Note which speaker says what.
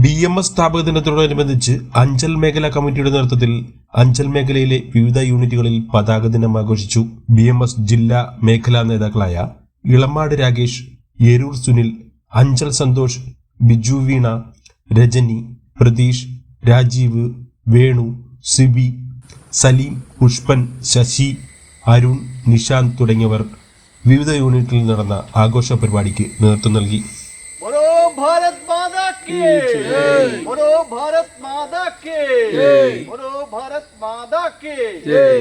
Speaker 1: BMS സ്ഥാപക ദിനത്തോടനുബന്ധിച്ച് അഞ്ചൽ മേഖലാ കമ്മിറ്റിയുടെ നേതൃത്വത്തിൽ അഞ്ചൽ മേഖലയിലെ വിവിധ യൂണിറ്റുകളിൽ പതാക ദിനം ആഘോഷിച്ചു. BMS ജില്ലാ മേഖലാ നേതാക്കളായ ഇളമാട് രാകേഷ്, ഏരൂർ സുനിൽ, അഞ്ചൽ സന്തോഷ്, ബിജു വീണ, രജനി, പ്രതീഷ്, രാജീവ്, വേണു, സിബി, സലീം, പുഷ്പൻ, ശശി, അരുൺ, നിഷാന്ത് തുടങ്ങിയവർ വിവിധ യൂണിറ്റിൽ നടന്ന ആഘോഷ പരിപാടിക്ക് നേതൃത്വം നൽകി.
Speaker 2: भारत माता की जय, बोलो भारत माता की जय, बोलो भारत माता की जय.